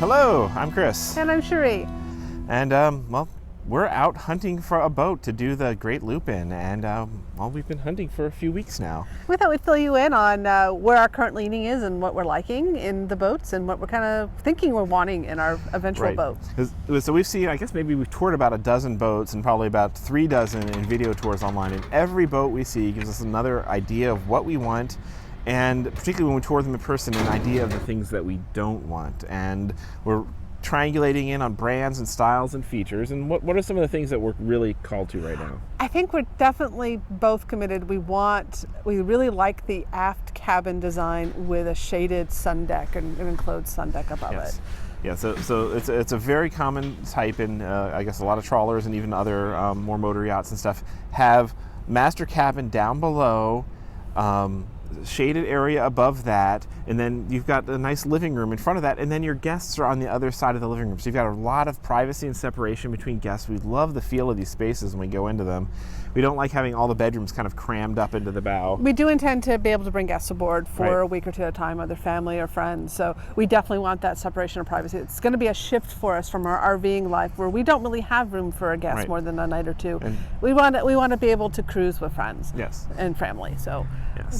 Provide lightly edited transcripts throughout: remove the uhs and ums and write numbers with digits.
Hello, I'm Chris. And I'm Cherie. And, well, we're out hunting for a boat to do the Great Loop in. And, well, we've been hunting for a few weeks now. We thought we'd fill you in on where our current leaning is and what we're liking in the boats and what we're kind of thinking we're wanting in our eventual boat. So we've seen, I guess maybe we've toured about a dozen boats and probably about 3 dozen in video tours online. And every boat we see gives us another idea of what we want. And particularly when we tour them in person, an idea of the things that we don't want. And we're triangulating in on brands and styles and features. And what are some of the things that we're really called to right now? I think we're definitely both committed. We really like the aft cabin design with a shaded sun deck and an enclosed sun deck above it. Yeah, so it's a very common type in, I guess, a lot of trawlers and even other more motor yachts and stuff have master cabin down below, shaded area above that, and then you've got a nice living room in front of that, and then your guests are on the other side of the living room. So you've got a lot of privacy and separation between guests. We love the feel of these spaces when we go into them. We don't like having all the bedrooms kind of crammed up into the bow. We do intend to be able to bring guests aboard for a week or two at a time, either family or friends. So we definitely want that separation of privacy. It's going to be a shift for us from our RVing life, where we don't really have room for a guest more than a night or two. And we want to be able to cruise with friends and family. So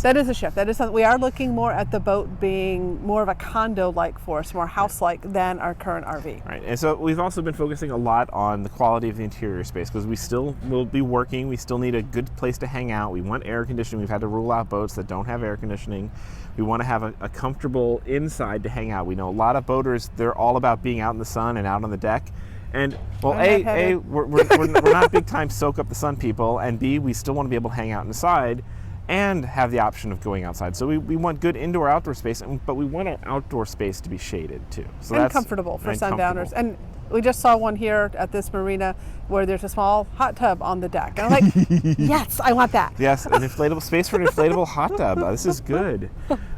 that is a shift. That is something we are looking more at, the boat being more of a condo-like for us, more house-like than our current RV. Right, and so we've also been focusing a lot on the quality of the interior space, because we still will be working. We still need a good place to hang out. We want air conditioning. We've had to rule out boats that don't have air conditioning. We want to have a comfortable inside to hang out. We know a lot of boaters, they're all about being out in the sun and out on the deck. And, well, we're not big time soak up the sun people, and B, we still want to be able to hang out inside and have the option of going outside. So we want good indoor-outdoor space, but we want our outdoor space to be shaded too. So and comfortable for sundowners. And we just saw one here at this marina where there's a small hot tub on the deck. And I'm like, yes, I want that. Yes, an inflatable space for an inflatable hot tub. This is good.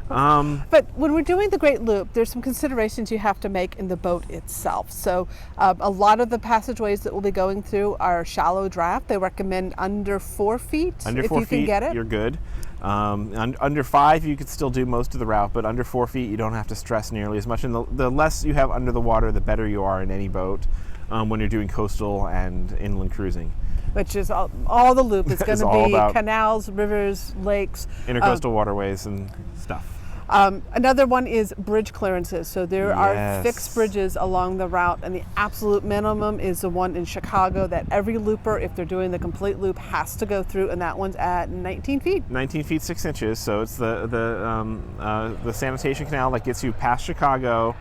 But when we're doing the Great Loop, there's some considerations you have to make in the boat itself. So a lot of the passageways that we'll be going through are shallow draft. They recommend under 4 feet. Under if 4 you feet, can get it. You're good. Under 5, you could still do most of the route, but under 4 feet, you don't have to stress nearly as much. And the less you have under the water, the better you are in any boat when you're doing coastal and inland cruising. Which is all the loop. It's going to be canals, rivers, lakes. Intercoastal waterways and stuff. Another one is bridge clearances. So there are fixed bridges along the route, and the absolute minimum is the one in Chicago that every looper, if they're doing the complete loop, has to go through, and that one's at 19 feet. 19 feet 6 inches. So it's the sanitation canal that gets you past Chicago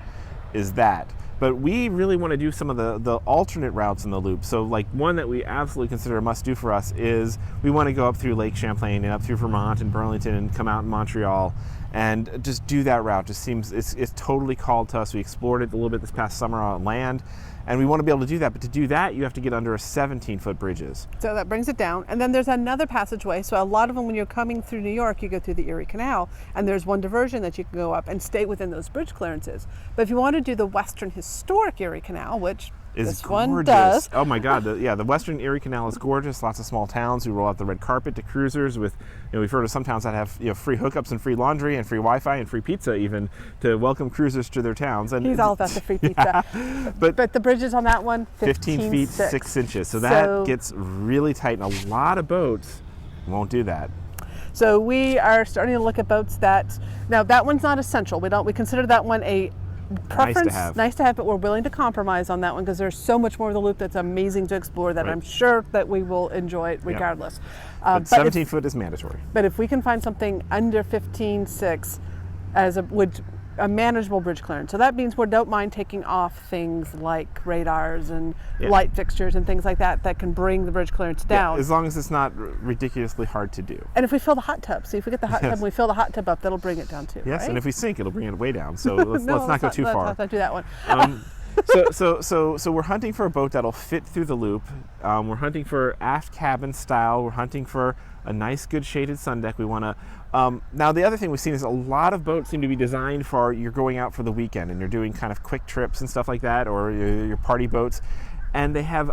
is that. But we really want to do some of the alternate routes in the loop. So like one that we absolutely consider a must-do for us is we want to go up through Lake Champlain and up through Vermont and Burlington and come out in Montreal and just do that route. Just seems it's totally called to us. We explored it a little bit this past summer on land, and we want to be able to do that. But to do that, you have to get under a 17-foot bridges. So that brings it down. And then there's another passageway. So a lot of them, when you're coming through New York, you go through the Erie Canal, and there's one diversion that you can go up and stay within those bridge clearances. But if you want to do the Western Historic Erie Canal, which this gorgeous. One does. Oh my God! The Western Erie Canal is gorgeous. Lots of small towns who roll out the red carpet to cruisers. With, we've heard of some towns that have free hookups and free laundry and free Wi-Fi and free pizza even to welcome cruisers to their towns. And he's all about the free pizza. but the bridges on that one, 15 feet 6 inches. So that gets really tight, and a lot of boats won't do that. So we are starting to look at boats that that one's not essential. We consider that one a preference, nice to have, but we're willing to compromise on that one because there's so much more of the loop that's amazing to explore that I'm sure that we will enjoy it regardless. But 17 foot is mandatory. But if we can find something under 15.6 as a manageable bridge clearance, so that means we don't mind taking off things like radars and light fixtures and things like that can bring the bridge clearance down. As long as it's not ridiculously hard to do. And if we fill the hot tub, see if we get the hot tub and we fill the hot tub up, that'll bring it down too. Yes, right? And if we sink, it'll bring it way down. So let's not go too far. Let's not do that one. So we're hunting for a boat that'll fit through the loop. We're hunting for aft cabin style. We're hunting for a nice, good shaded sun deck. We want to. Now the other thing we've seen is a lot of boats seem to be designed for you're going out for the weekend and you're doing kind of quick trips and stuff like that, or your party boats, and they have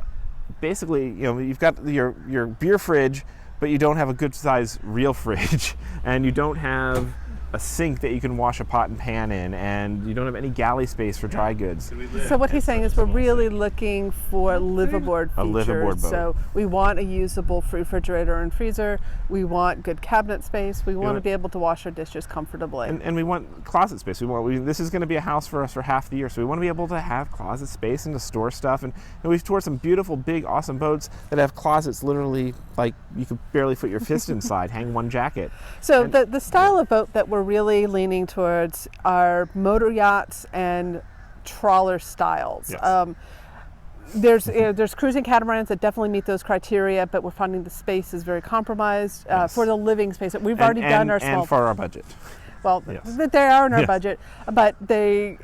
basically you've got your beer fridge, but you don't have a good size real fridge, and you don't have a sink that you can wash a pot and pan in, and you don't have any galley space for dry goods. So what he's saying is we're really looking for liveaboard features. A liveaboard boat. So we want a usable refrigerator and freezer. We want good cabinet space. We want to be able to wash our dishes comfortably. And we want closet space. This is going to be a house for us for half the year, so we want to be able to have closet space and to store stuff. And we've toured some beautiful, big, awesome boats that have closets literally like you could barely fit your fist inside, hang one jacket. So the style of boat that we're really leaning towards are motor yachts and trawler styles. Yes. There's cruising catamarans that definitely meet those criteria, but we're finding the space is very compromised for the living space. We've already done our small. And for our budget. Well, they are in our budget, but they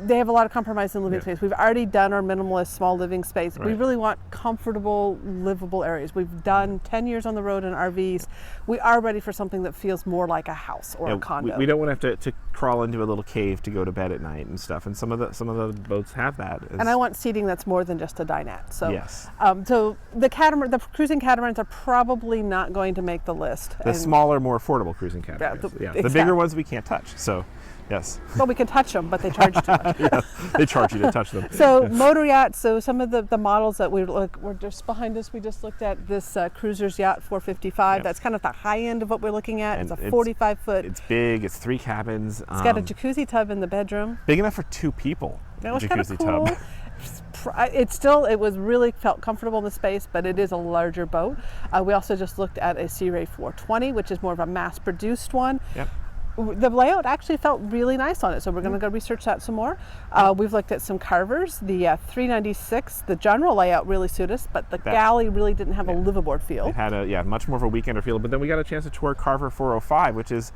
have a lot of compromise in living space. We've already done our minimalist small living space. We really want comfortable, livable areas. We've done 10 years on the road in RVs. We are ready for something that feels more like a house or a condo. We don't want to have to crawl into a little cave to go to bed at night and stuff. And some of the boats have that. And I want seating that's more than just a dinette. So yes. So the cruising catamarans are probably not going to make the list. The smaller, more affordable cruising catamarans. Exactly. The bigger ones we can't touch. So, yes. Well, we can touch them, but they charge too much. They charge you to touch them. So motor yachts. So some of the models that were just behind us. We just looked at this Cruiser's Yacht 455. Yep. that's kind of the high end of what we're looking at. And it's a 45-foot. It's big. It's 3 cabins. It's got a jacuzzi tub in the bedroom. Big enough for 2 people. That was jacuzzi kind of cool. tub. It was really felt comfortable in the space, but it is a larger boat. We also just looked at a Sea Ray 420, which is more of a mass-produced one. Yep. The layout actually felt really nice on it, so we're going to go research that some more. We've looked at some Carvers. The 396, the general layout really suited us, but the galley really didn't have a liveaboard feel. It had much more of a weekender feel, but then we got a chance to tour Carver 405, which is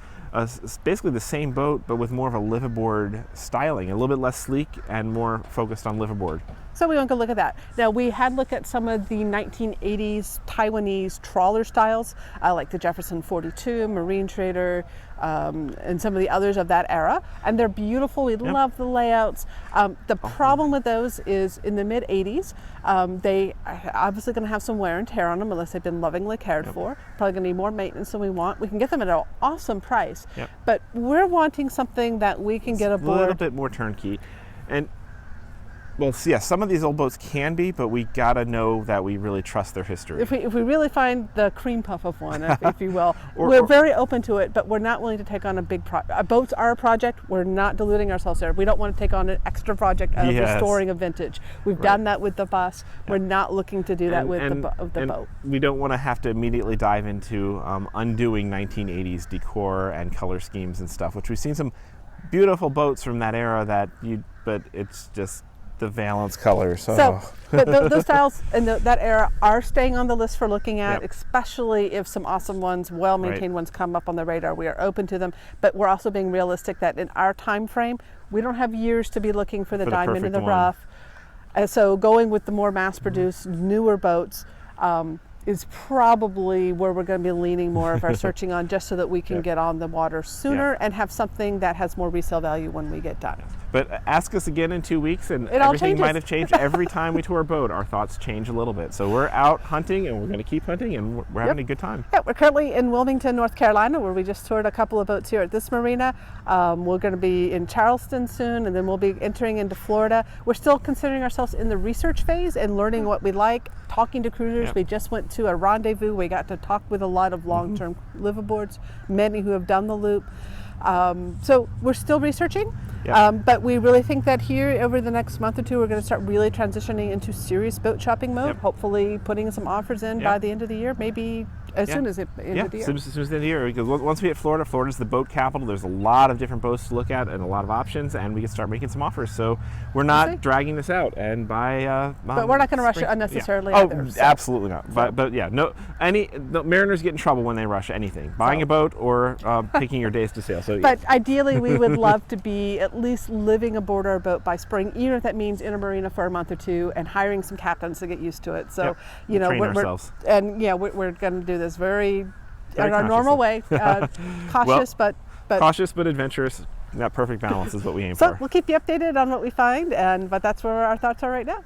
basically the same boat, but with more of a liveaboard styling, a little bit less sleek and more focused on liveaboard. So we want to look at that. Now we had looked at some of the 1980s Taiwanese trawler styles, like the Jefferson 42, Marine Trader, and some of the others of that era, and they're beautiful. We love the layouts. The problem with those is in the mid 80s, they are obviously going to have some wear and tear on them unless they've been lovingly cared for. Probably going to need more maintenance than we want. We can get them at an awesome price, but we're wanting something that we can get aboard. A little bit more turnkey. And well, yeah, some of these old boats can be, but we gotta know that we really trust their history. If we really find the cream puff of one, if you will, we're very open to it, but we're not willing to take on a big project. Boats are a project. We're not deluding ourselves there. We don't want to take on an extra project of restoring a vintage. We've done that with the bus. We're not looking to do that with the boat. We don't want to have to immediately dive into undoing 1980s decor and color schemes and stuff, which we've seen some beautiful boats from that era but it's just the valence colors. But those styles in that era are staying on the list for looking at, especially if some awesome ones, well-maintained ones come up on the radar. We are open to them, but we're also being realistic that in our time frame, we don't have years to be looking for the diamond in the rough. And so going with the more mass-produced, newer boats is probably where we're going to be leaning more of our searching on, just so that we can get on the water sooner and have something that has more resale value when we get done. But ask us again in 2 weeks and everything might have changed. Every time we tour a boat, our thoughts change a little bit. So we're out hunting and we're going to keep hunting and we're having a good time. Yeah, we're currently in Wilmington, North Carolina, where we just toured a couple of boats here at this marina. We're going to be in Charleston soon, and then we'll be entering into Florida. We're still considering ourselves in the research phase and learning what we like, talking to cruisers. We just went to a rendezvous. We got to talk with a lot of long-term liveaboards, many who have done the loop. So we're still researching, but we really think that here over the next month or two, we're going to start really transitioning into serious boat shopping mode, hopefully putting some offers in by the end of the year, maybe as soon as the end of the year. As soon as the end of the year, because once we hit Florida, Florida's the boat capital. There's a lot of different boats to look at and a lot of options, and we can start making some offers. So we're not dragging this out, and by but we're not going to rush it unnecessarily either. So. Absolutely not. But yeah, the mariners get in trouble when they rush anything, buying a boat or picking your days to sail. So but ideally, we would love to be at least living aboard our boat by spring, even if that means in a marina for a month or two and hiring some captains to get used to it. So train ourselves. We're going to do this very in our normal way, cautious but cautious but adventurous. That perfect balance is what we aim for. So we'll keep you updated on what we find, but that's where our thoughts are right now.